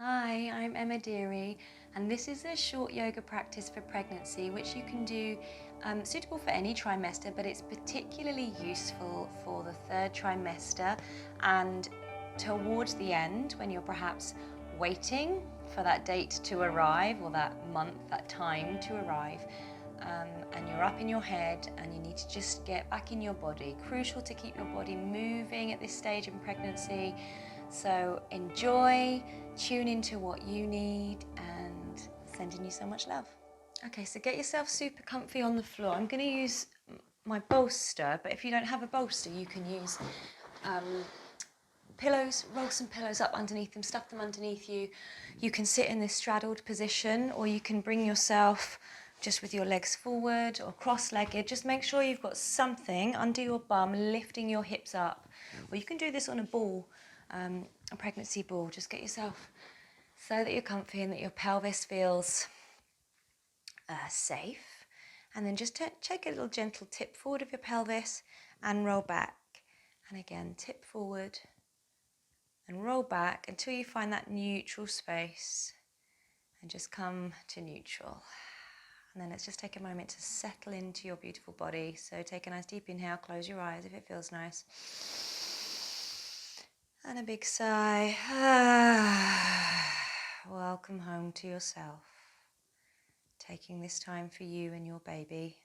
Hi, I'm Emma Deary, and this is a short yoga practice for pregnancy which you can do suitable for any trimester, but it's particularly useful for the third trimester and towards the end when you're perhaps waiting for that date to arrive or that month, that time to arrive. And you're up in your head and you need to just get back in your body. Crucial to keep your body moving at this stage in pregnancy. So enjoy, tune into what you need, and sending you so much love. Okay, so get yourself super comfy on the floor. I'm going to use my bolster, but if you don't have a bolster, you can use pillows, roll some pillows up underneath them, stuff them underneath you. You can sit in this straddled position, or you can bring yourself just with your legs forward or cross-legged. Just make sure you've got something under your bum, lifting your hips up. Or you can do this on a ball, a pregnancy ball. Just get yourself so that you're comfy and that your pelvis feels safe. And then just take a little gentle tip forward of your pelvis and roll back. And again, tip forward and roll back until you find that neutral space and just come to neutral. And then let's just take a moment to settle into your beautiful body. So take a nice deep inhale, close your eyes if it feels nice. And a big sigh. Welcome home to yourself. Taking this time for you and your baby.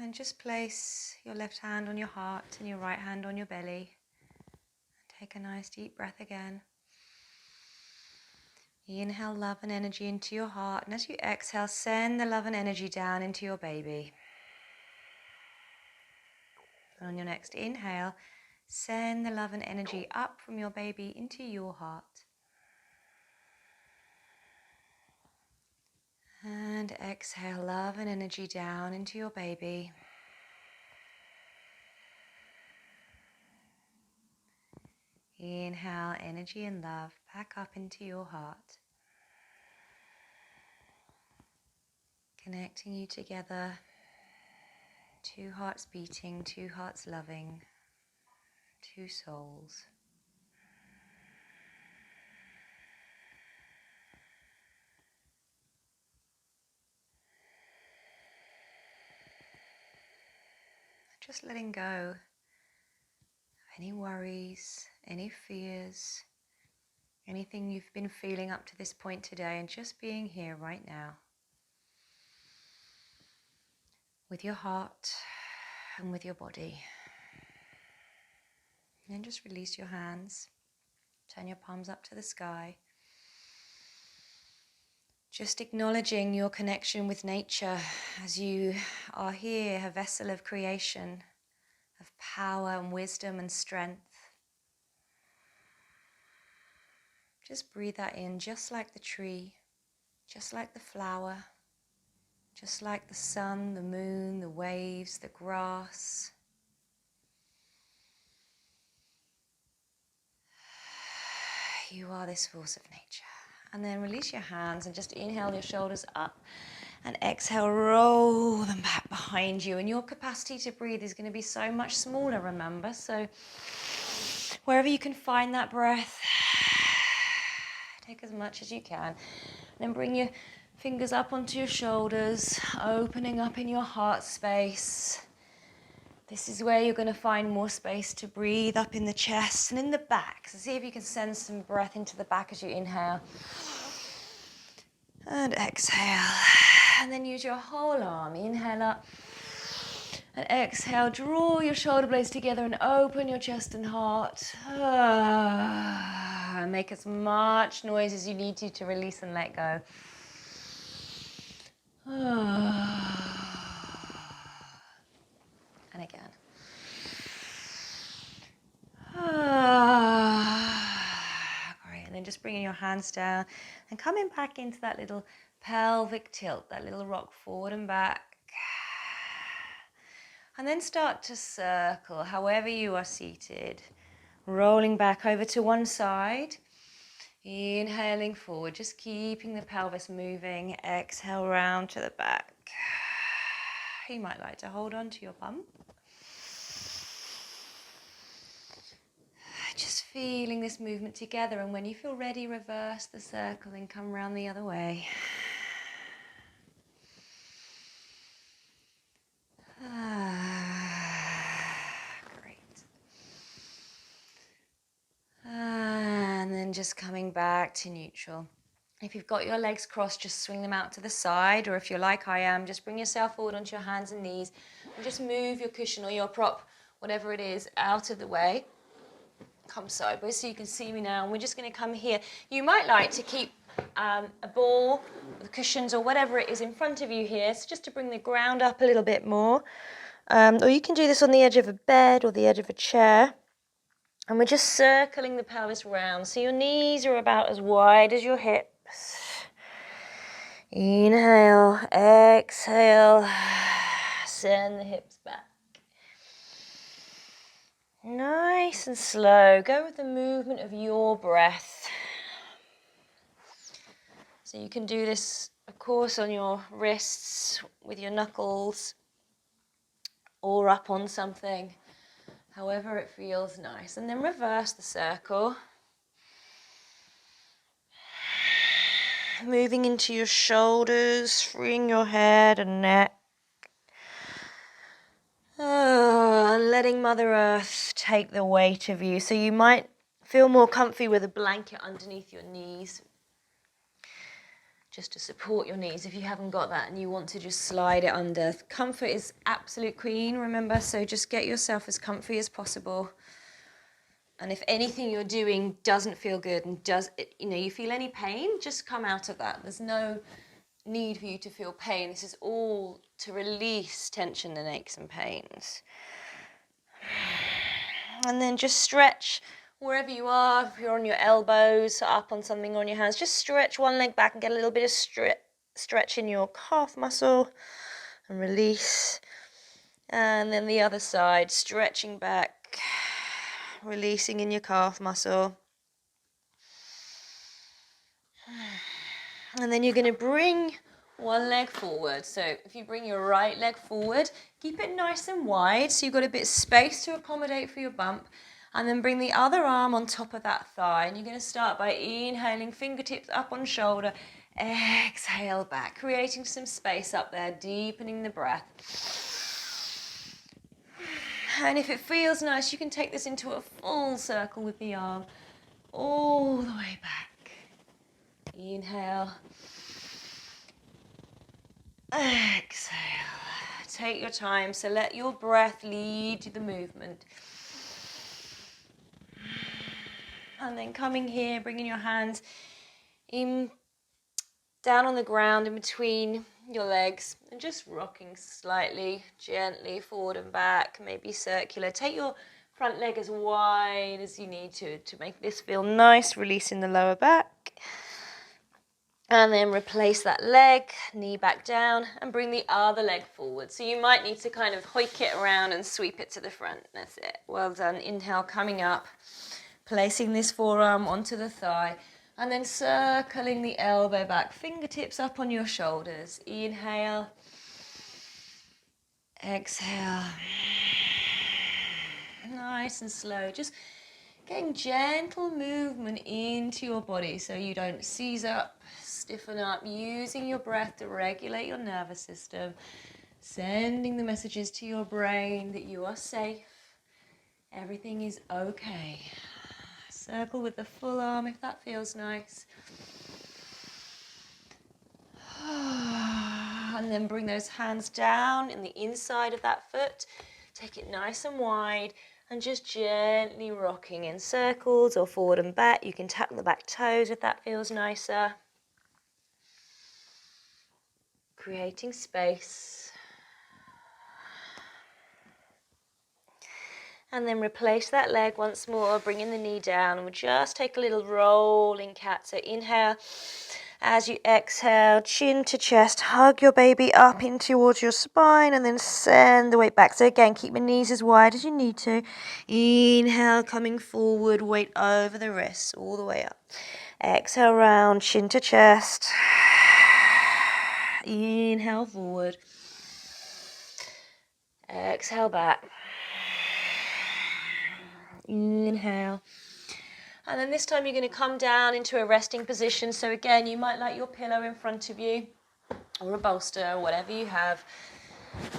And just place your left hand on your heart and your right hand on your belly. Take a nice deep breath again. Inhale love and energy into your heart, and as you exhale, send the love and energy down into your baby. And on your next inhale, send the love and energy up from your baby into your heart. And exhale love and energy down into your baby. Inhale energy and love back up into your heart. Connecting you together, two hearts beating, two hearts loving, two souls. Just letting go of any worries, any fears, anything you've been feeling up to this point today, and just being here right now with your heart and with your body. And then just release your hands, turn your palms up to the sky. Just acknowledging your connection with nature as you are here, a vessel of creation, of power and wisdom and strength. Just breathe that in, just like the tree, just like the flower, just like the sun, the moon, the waves, the grass. You are this force of nature. And then release your hands and just inhale your shoulders up and exhale, roll them back behind you. And your capacity to breathe is going to be so much smaller, remember. So wherever you can find that breath, take as much as you can. And then bring your fingers up onto your shoulders, opening up in your heart space. This is where you're going to find more space to breathe up in the chest and in the back. So see if you can send some breath into the back as you inhale. And exhale. And then use your whole arm. Inhale up. And exhale. Draw your shoulder blades together and open your chest and heart. And make as much noise as you need to release and let go. And again. Great, and then just bringing your hands down and coming back into that little pelvic tilt, that little rock forward and back. And then start to circle however you are seated, rolling back over to one side. Inhaling forward, just keeping the pelvis moving. Exhale round to the back. You might like to hold on to your bum. feeling this movement together, and when you feel ready, reverse the circle and come around the other way. Great. And then just coming back to neutral. If you've got your legs crossed, just swing them out to the side, or if you're like I am, just bring yourself forward onto your hands and knees and just move your cushion or your prop, whatever it is, out of the way. Come sideways so you can see me now, and we're just going to come here. You might like to keep a ball, the cushions or whatever it is in front of you here, so just to bring the ground up a little bit more. Or you can do this on the edge of a bed or the edge of a chair. And we're just circling the pelvis round, so your knees are about as wide as your hips. Inhale, exhale, send the hips back. Nice and slow. Go with the movement of your breath. So you can do this, of course, on your wrists with your knuckles or up on something, however it feels nice. And then reverse the circle. Moving into your shoulders, freeing your head and neck. And letting Mother Earth take the weight of you. So you might feel more comfy with a blanket underneath your knees, just to support your knees if you haven't got that and you want to just slide it under. Comfort is absolute queen, remember, so just get yourself as comfy as possible. And if anything you're doing doesn't feel good and you feel any pain, just come out of that. There's no need for you to feel pain. This is all to release tension and aches and pains. And then just stretch wherever you are. If you're on your elbows, up on something, on your hands, just stretch one leg back and get a little bit of stretch in your calf muscle and release. And then the other side, stretching back, releasing in your calf muscle. And then you're going to bring one leg forward. So if you bring your right leg forward, keep it nice and wide so you've got a bit of space to accommodate for your bump. And then bring the other arm on top of that thigh. And you're going to start by inhaling, fingertips up on shoulder. Exhale back, creating some space up there, deepening the breath. And if it feels nice, you can take this into a full circle with the arm all the way back. Inhale. Exhale. Take your time, so let your breath lead to the movement. And then coming here, bringing your hands in, down on the ground in between your legs and just rocking slightly, gently forward and back, maybe circular. Take your front leg as wide as you need to make this feel nice, releasing the lower back. And then replace that leg, knee back down, and bring the other leg forward. So you might need to kind of hoik it around and sweep it to the front. That's it. Well done. Inhale, coming up. Placing this forearm onto the thigh and then circling the elbow back, fingertips up on your shoulders. Inhale, exhale. Nice and slow, just getting gentle movement into your body so you don't seize up, stiffen up, using your breath to regulate your nervous system, sending the messages to your brain that you are safe, everything is okay. Circle with the full arm if that feels nice. And then bring those hands down in the inside of that foot. Take it nice and wide and just gently rocking in circles or forward and back. You can tap the back toes if that feels nicer. Creating space. And then replace that leg once more, bringing the knee down. And we'll just take a little rolling cat. So inhale. As you exhale, chin to chest, hug your baby up in towards your spine and then send the weight back. So again, keep your knees as wide as you need to. Inhale, coming forward, weight over the wrists, all the way up. Exhale, round, chin to chest. Inhale, forward. Exhale, back. Inhale. And then this time you're going to come down into a resting position. So again, you might like your pillow in front of you or a bolster, whatever you have.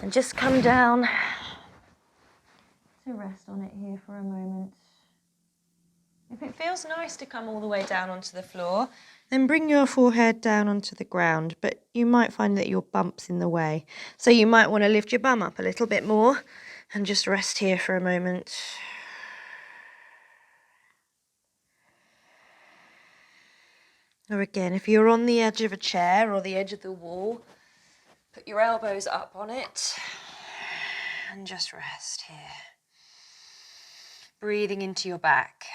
And just come down to rest on it here for a moment. If it feels nice to come all the way down onto the floor, then bring your forehead down onto the ground, but you might find that your bump's in the way. So you might want to lift your bum up a little bit more and just rest here for a moment. Or again, if you're on the edge of a chair or the edge of the wall, put your elbows up on it and just rest here. Breathing into your back.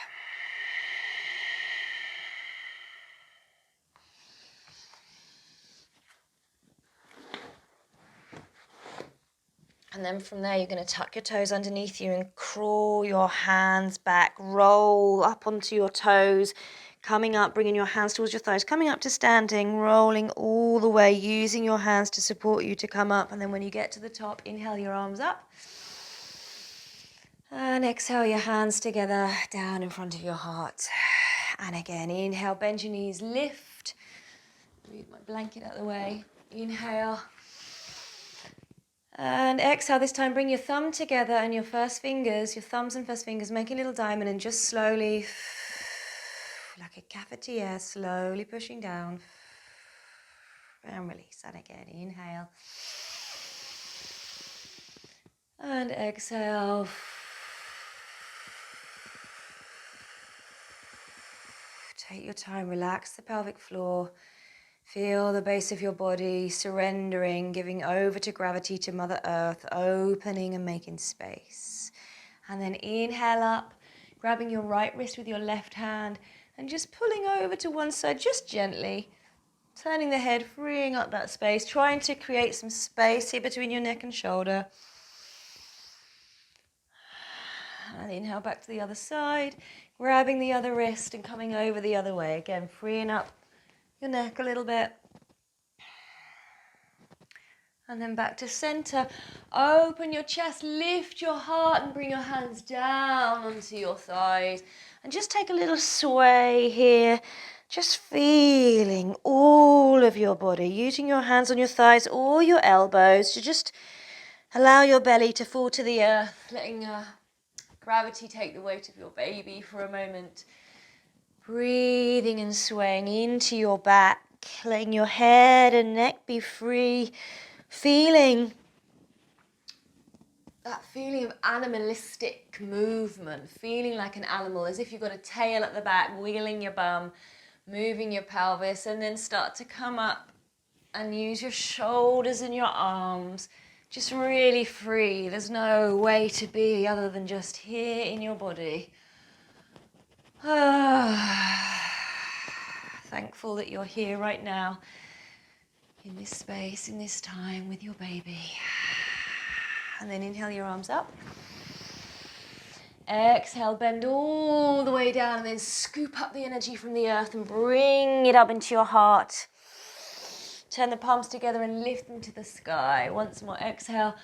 And then from there, you're going to tuck your toes underneath you and crawl your hands back, roll up onto your toes, coming up, bringing your hands towards your thighs, coming up to standing, rolling all the way, using your hands to support you to come up. And then when you get to the top, inhale your arms up. And exhale your hands together down in front of your heart. And again, inhale, bend your knees, lift. Move my blanket out of the way. Inhale. And exhale, this time bring your thumb together and your first fingers, your thumbs and first fingers, make a little diamond and just slowly, like a cavity air, slowly pushing down. And release. And again, inhale. And exhale. Take your time, relax the pelvic floor. Feel the base of your body surrendering, giving over to gravity, to Mother Earth, opening and making space. And then inhale up, grabbing your right wrist with your left hand and just pulling over to one side, just gently. Turning the head, freeing up that space, trying to create some space here between your neck and shoulder. And inhale back to the other side, grabbing the other wrist and coming over the other way. Again, freeing up your neck a little bit. And then back to center. Open your chest, lift your heart and bring your hands down onto your thighs. And just take a little sway here. Just feeling all of your body, using your hands on your thighs or your elbows to just allow your belly to fall to the earth, letting gravity take the weight of your baby for a moment. Breathing and swaying into your back, letting your head and neck be free. Feeling that feeling of animalistic movement, feeling like an animal, as if you've got a tail at the back, wiggling your bum, moving your pelvis, and then start to come up and use your shoulders and your arms. Just really free. There's no way to be other than just here in your body. Thankful that you're here right now, in this space, in this time with your baby. And then inhale your arms up. Exhale, bend all the way down and then scoop up the energy from the earth and bring it up into your heart. Turn the palms together and lift them to the sky. Once more, exhale.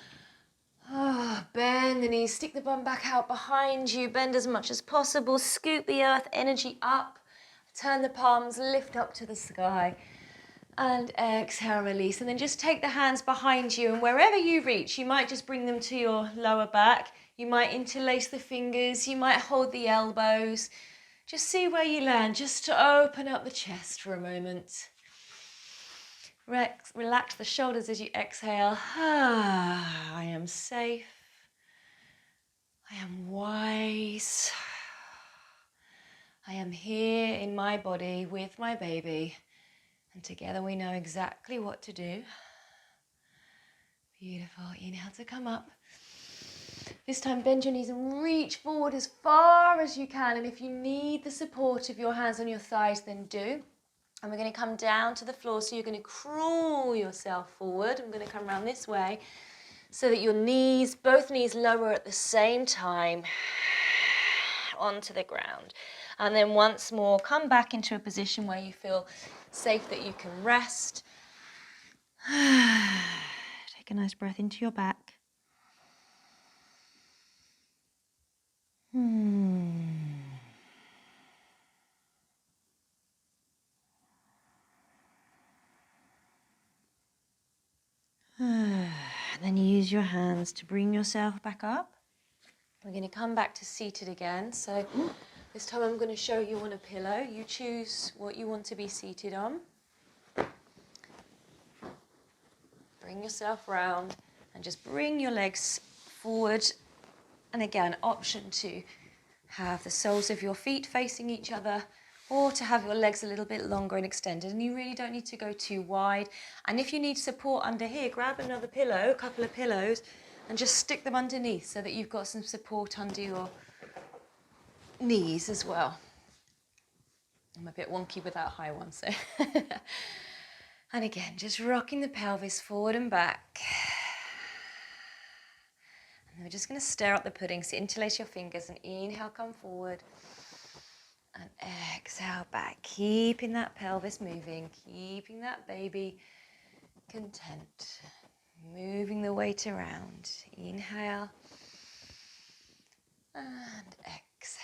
Bend the knees, stick the bum back out behind you, bend as much as possible, scoop the earth energy up, turn the palms, lift up to the sky, and exhale, release. And then just take the hands behind you, and wherever you reach, you might just bring them to your lower back, you might interlace the fingers, you might hold the elbows, just see where you land, just to open up the chest for a moment. Relax the shoulders as you exhale. I am safe. I am wise. I am here in my body with my baby. And together we know exactly what to do. Beautiful. Inhale to come up. This time bend your knees and reach forward as far as you can. And if you need the support of your hands on your thighs, then do. And we're going to come down to the floor, so you're going to crawl yourself forward. I'm going to come around this way so that your knees, both knees lower at the same time onto the ground. And then once more, come back into a position where you feel safe that you can rest. Take a nice breath into your back. then use your hands to bring yourself back up. We're going to come back to seated again. So this time I'm going to show you on a pillow. You choose what you want to be seated on. Bring yourself round and just bring your legs forward. And again, option to have the soles of your feet facing each other, or to have your legs a little bit longer and extended. And you really don't need to go too wide. And if you need support under here, grab another pillow, a couple of pillows, and just stick them underneath so that you've got some support under your knees as well. I'm a bit wonky with that high one, so. And again, just rocking the pelvis forward and back. And we're just going to stir up the pudding. So interlace your fingers and inhale, come forward. And exhale back, keeping that pelvis moving, keeping that baby content. Moving the weight around. Inhale and exhale.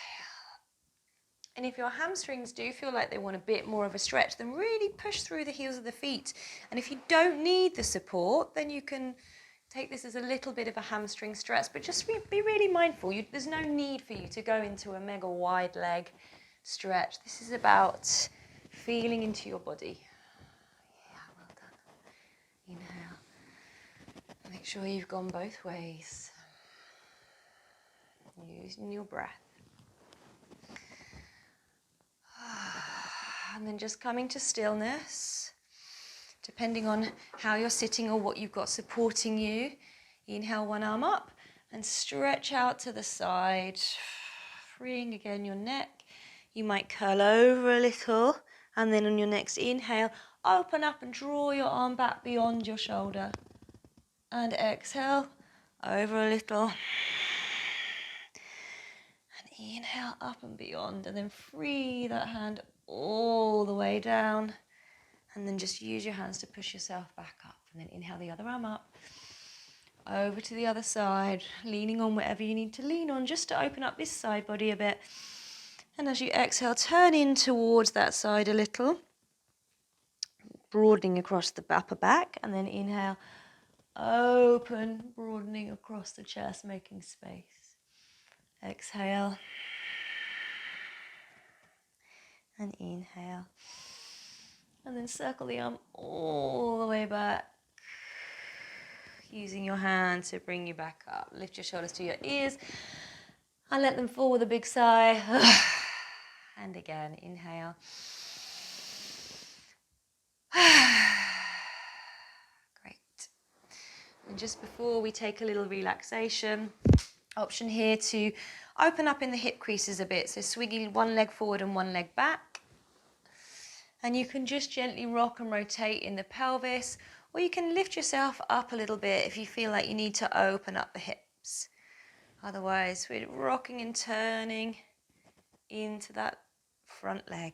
And if your hamstrings do feel like they want a bit more of a stretch, then really push through the heels of the feet. And if you don't need the support, then you can take this as a little bit of a hamstring stretch, but just be really mindful. There's no need for you to go into a mega wide leg stretch. This is about feeling into your body. Yeah, well done. Inhale. Make sure you've gone both ways. Using your breath. And then just coming to stillness. Depending on how you're sitting or what you've got supporting you. Inhale, one arm up and stretch out to the side. Freeing again your neck. You might curl over a little, and then on your next inhale, open up and draw your arm back beyond your shoulder. And exhale, over a little. And inhale, up and beyond, and then free that hand all the way down. And then just use your hands to push yourself back up. And then inhale the other arm up, over to the other side, leaning on whatever you need to lean on, just to open up this side body a bit. And as you exhale, turn in towards that side a little, broadening across the upper back, and then inhale, open, broadening across the chest, making space. Exhale, and inhale, and then circle the arm all the way back, using your hand to bring you back up. Lift your shoulders to your ears, and let them fall with a big sigh. And again, inhale. Great. And just before we take a little relaxation, option here to open up in the hip creases a bit. So swinging one leg forward and one leg back. And you can just gently rock and rotate in the pelvis, or you can lift yourself up a little bit if you feel like you need to open up the hips. Otherwise, we're rocking and turning into that front leg.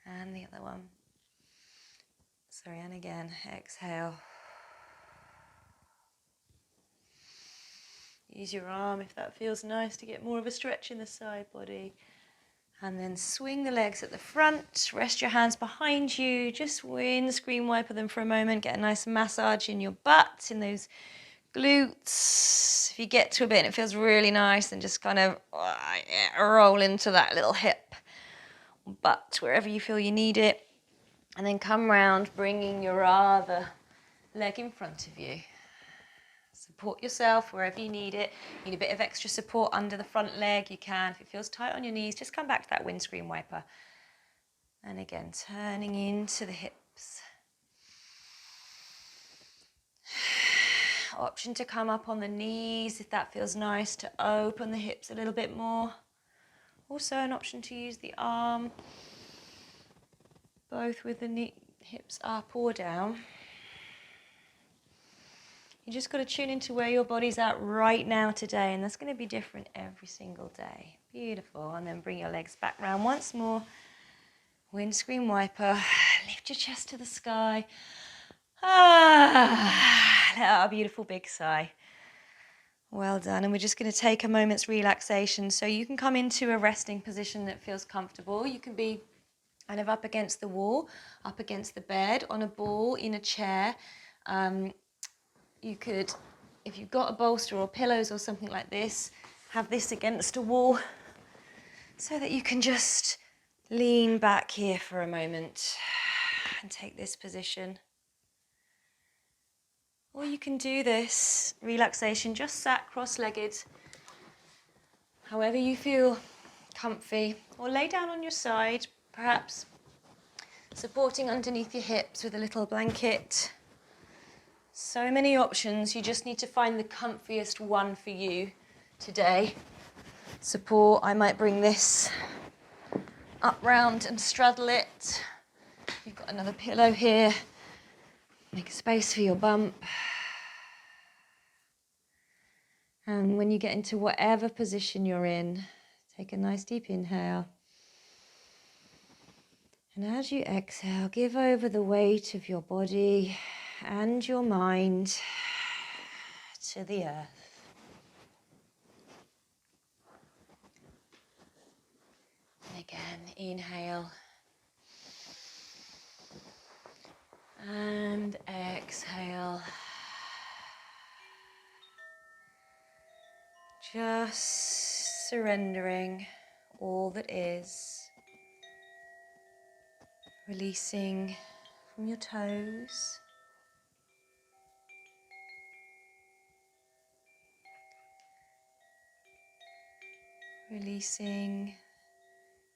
And the other one. Sorry, and again, exhale. Use your arm if that feels nice to get more of a stretch in the side body. And then swing the legs at the front, rest your hands behind you, just windscreen wiper them for a moment, get a nice massage in your butt, in those glutes. If you get to a bit and it feels really nice, then just kind of roll into that little hip, butt, wherever you feel you need it. And then come round, bringing your other leg in front of you. Support yourself wherever you need it. Need a bit of extra support under the front leg, you can. If it feels tight on your knees, just come back to that windscreen wiper. And again, turning into the hips. Option to come up on the knees if that feels nice, to open the hips a little bit more. Also an option to use the arm, both with the hips up or down. You just got to tune into where your body's at right now today, and that's going to be different every single day. Beautiful. And then bring your legs back round once more. Windscreen wiper. Lift your chest to the sky. Let out a beautiful big sigh. Well done. And we're just going to take a moment's relaxation. So you can come into a resting position that feels comfortable. You can be kind of up against the wall, up against the bed, on a ball, in a chair. you could, if you've got a bolster or pillows or something like this, have this against a wall so that you can just lean back here for a moment and take this position. Or you can do this relaxation just sat cross-legged, however you feel comfy, or lay down on your side, perhaps supporting underneath your hips with a little blanket. So many options, you just need to find the comfiest one for you today. Support, I might bring this up round and straddle it. You've got another pillow here. Make a space for your bump. And when you get into whatever position you're in, take a nice deep inhale. And as you exhale, give over the weight of your body and your mind to the earth. And again, inhale. And exhale. Just surrendering all that is. Releasing from your toes. Releasing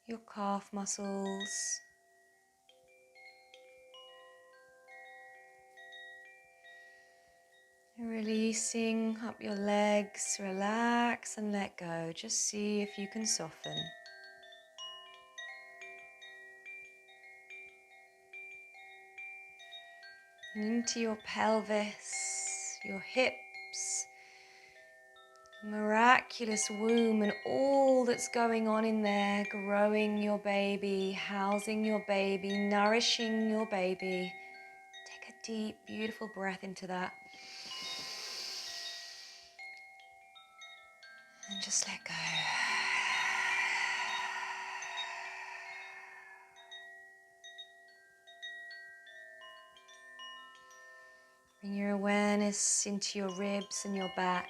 your calf muscles. Releasing up your legs, relax and let go. Just see if you can soften. Into your pelvis, your hips, miraculous womb and all that's going on in there, growing your baby, housing your baby, nourishing your baby. Take a deep, beautiful breath into that. And just let go. Bring your awareness into your ribs and your back.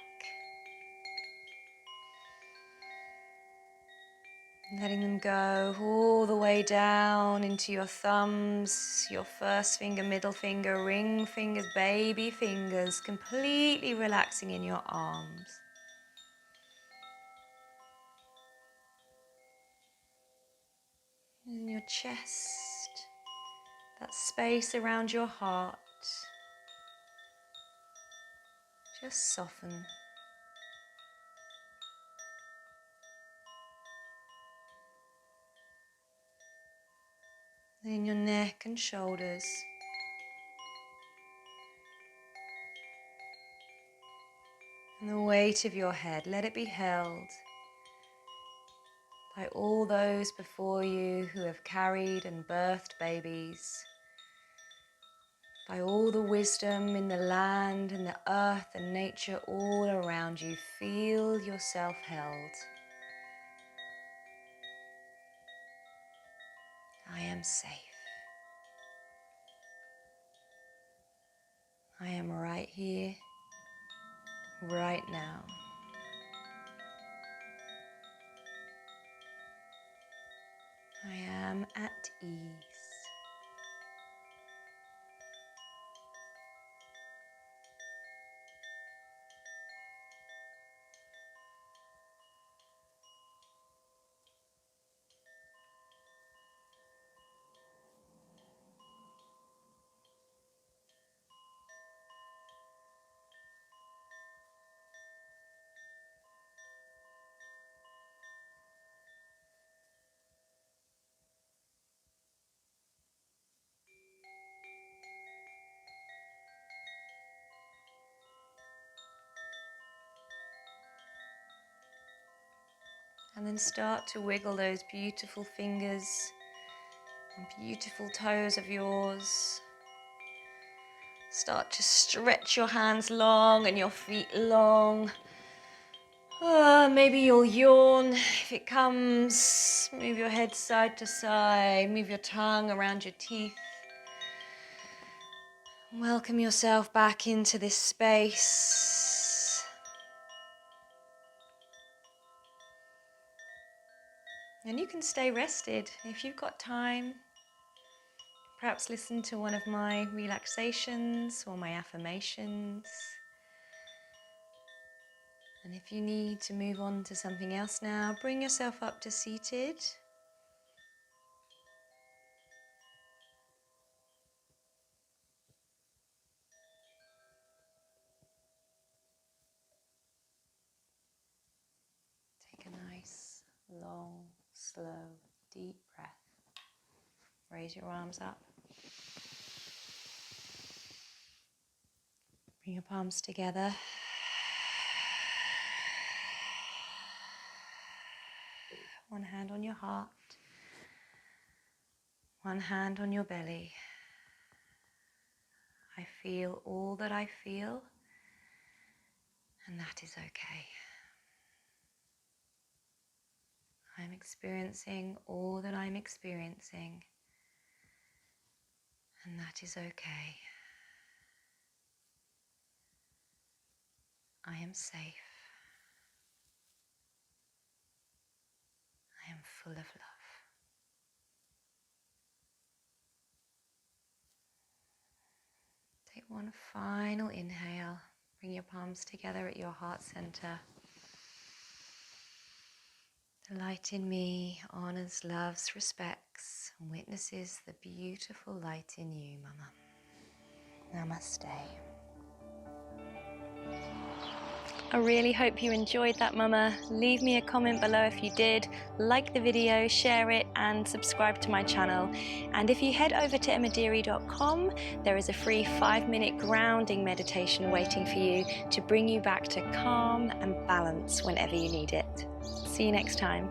Letting them go all the way down into your thumbs, your first finger, middle finger, ring fingers, baby fingers, completely relaxing in your arms. In your chest, that space around your heart, just soften. In your neck and shoulders. And the weight of your head, let it be held by all those before you who have carried and birthed babies, by all the wisdom in the land and the earth and nature all around you. Feel yourself held. I am safe. I am right here, right now. I am at ease. And then start to wiggle those beautiful fingers and beautiful toes of yours. Start to stretch your hands long and your feet long. Maybe you'll yawn if it comes. Move your head side to side. Move your tongue around your teeth. Welcome yourself back into this space. And you can stay rested if you've got time. Perhaps listen to one of my relaxations or my affirmations. And if you need to move on to something else now, bring yourself up to seated. Take a nice, long, slow, deep breath. Raise your arms up. Bring your palms together. One hand on your heart. One hand on your belly. I feel all that I feel, and that is okay. I'm experiencing all that I'm experiencing, and that is okay. I am safe. I am full of love. Take one final inhale. Bring your palms together at your heart center. The light in me honors, loves, respects, and witnesses the beautiful light in you, Mama. Namaste. I really hope you enjoyed that, Mama. Leave me a comment below if you did. Like the video, share it, and subscribe to my channel. And if you head over to emmadeary.com, there is a free 5-minute grounding meditation waiting for you to bring you back to calm and balance whenever you need it. See you next time.